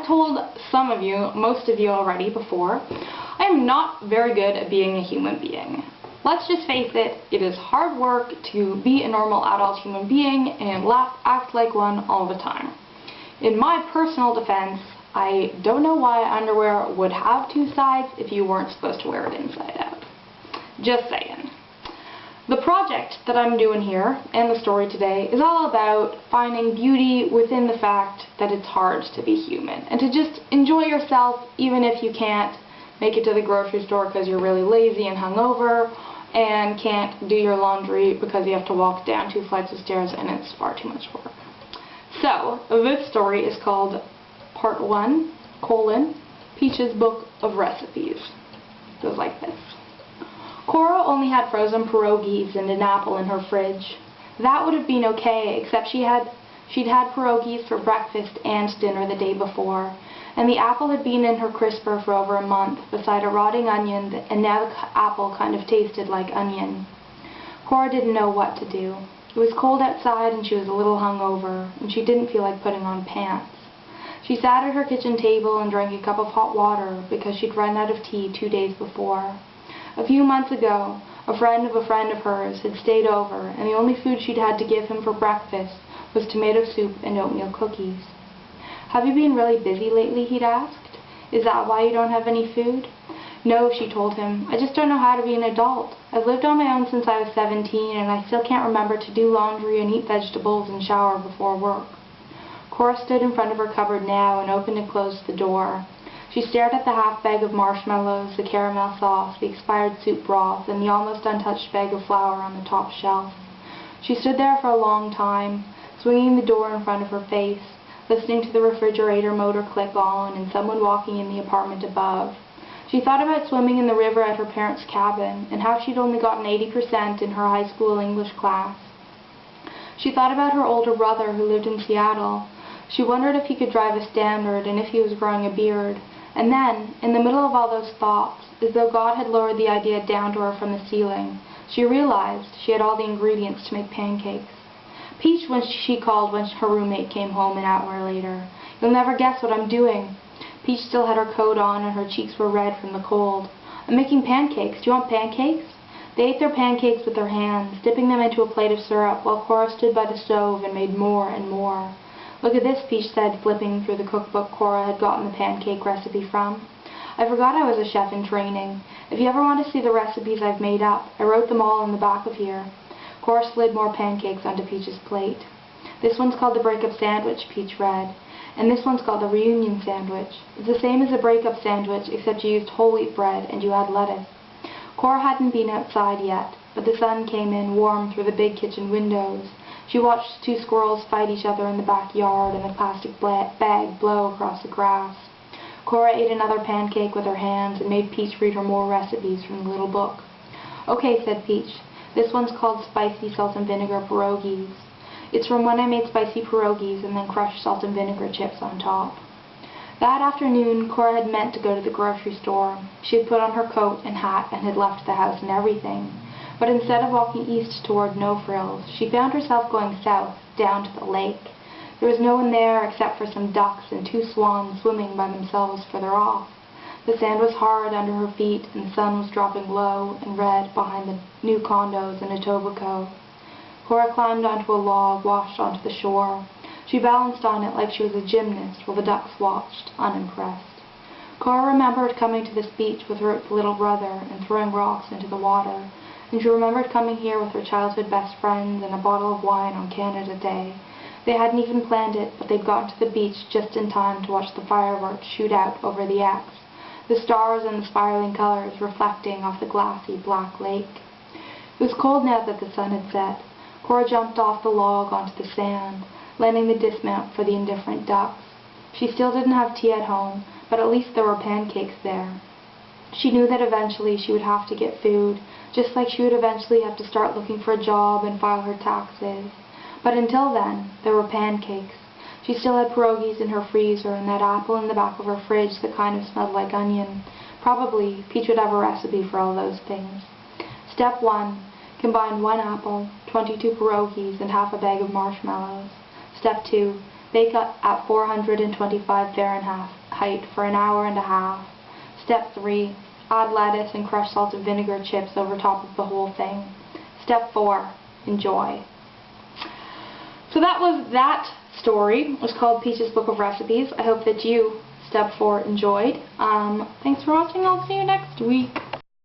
told some of you, most of you already before, I am not very good at being a human being. Let's just face it, it is hard work to be a normal adult human being and act like one all the time. In my personal defense, I don't know why underwear would have two sides if you weren't supposed to wear it inside out. Just saying. The project that I'm doing here, and the story today, is all about finding beauty within the fact that it's hard to be human, and to just enjoy yourself even if you can't make it to the grocery store because you're really lazy and hungover, and can't do your laundry because you have to walk down 2 flights of stairs and it's far too much work. So, this story is called Part 1, Peach's Book of Recipes. It goes like this. Cora only had frozen pierogies and an apple in her fridge. That would have been okay, except she'd had pierogies for breakfast and dinner the day before, and the apple had been in her crisper for over a month beside a rotting onion, and now the apple kind of tasted like onion. Cora didn't know what to do. It was cold outside and she was a little hungover, and she didn't feel like putting on pants. She sat at her kitchen table and drank a cup of hot water because she'd run out of tea 2 days before. A few months ago, a friend of hers had stayed over, and the only food she'd had to give him for breakfast was tomato soup and oatmeal cookies. "Have you been really busy lately?" he'd asked. "Is that why you don't have any food?" "No," she told him. "I just don't know how to be an adult. I've lived on my own since I was 17, and I still can't remember to do laundry and eat vegetables and shower before work." Cora stood in front of her cupboard now and opened and closed the door. She stared at the half bag of marshmallows, the caramel sauce, the expired soup broth, and the almost untouched bag of flour on the top shelf. She stood there for a long time, swinging the door in front of her face, listening to the refrigerator motor click on and someone walking in the apartment above. She thought about swimming in the river at her parents' cabin, and how she'd only gotten 80% in her high school English class. She thought about her older brother who lived in Seattle. She wondered if he could drive a Standard and if he was growing a beard. And then, in the middle of all those thoughts, as though God had lowered the idea down to her from the ceiling, she realized she had all the ingredients to make pancakes. "Peach," she called when her roommate came home an hour later. "You'll never guess what I'm doing." Peach still had her coat on and her cheeks were red from the cold. "I'm making pancakes. Do you want pancakes?" They ate their pancakes with their hands, dipping them into a plate of syrup, while Cora stood by the stove and made more and more. "Look at this," Peach said, flipping through the cookbook Cora had gotten the pancake recipe from. "I forgot I was a chef in training. If you ever want to see the recipes I've made up, I wrote them all in the back of here." Cora slid more pancakes onto Peach's plate. "This one's called the breakup sandwich," Peach read. "And this one's called the reunion sandwich. It's the same as a breakup sandwich, except you used whole wheat bread and you add lettuce." Cora hadn't been outside yet, but the sun came in warm through the big kitchen windows. She watched 2 squirrels fight each other in the backyard and the plastic bag blow across the grass. Cora ate another pancake with her hands and made Peach read her more recipes from the little book. "Okay," said Peach. "This one's called spicy salt and vinegar pierogies. It's from when I made spicy pierogies and then crushed salt and vinegar chips on top." That afternoon, Cora had meant to go to the grocery store. She had put on her coat and hat and had left the house and everything. But instead of walking east toward No Frills, she found herself going south, down to the lake. There was no one there except for some ducks and 2 swans swimming by themselves further off. The sand was hard under her feet, and the sun was dropping low and red behind the new condos in Etobicoke. Cora climbed onto a log washed onto the shore. She balanced on it like she was a gymnast while the ducks watched, unimpressed. Cora remembered coming to this beach with her little brother and throwing rocks into the water. And she remembered coming here with her childhood best friends and a bottle of wine on Canada Day. They hadn't even planned it, but they'd gotten to the beach just in time to watch the fireworks shoot out over the X, the stars and the spiraling colors reflecting off the glassy black lake. It was cold now that the sun had set. Cora jumped off the log onto the sand, landing the dismount for the indifferent ducks. She still didn't have tea at home, but at least there were pancakes there. She knew that eventually she would have to get food, just like she would eventually have to start looking for a job and file her taxes. But until then, there were pancakes. She still had pierogies in her freezer and that apple in the back of her fridge that kind of smelled like onion. Probably, Peach would have a recipe for all those things. Step 1. Combine 1 apple, 22 pierogies, and half a bag of marshmallows. Step 2. Bake at 425 Fahrenheit tight for an hour and a half. Step 3, add lettuce and crushed salted vinegar chips over top of the whole thing. Step 4, enjoy. So that was that story. It was called Peach's Book of Recipes. I hope that you, Step 4, enjoyed. Thanks for watching. I'll see you next week.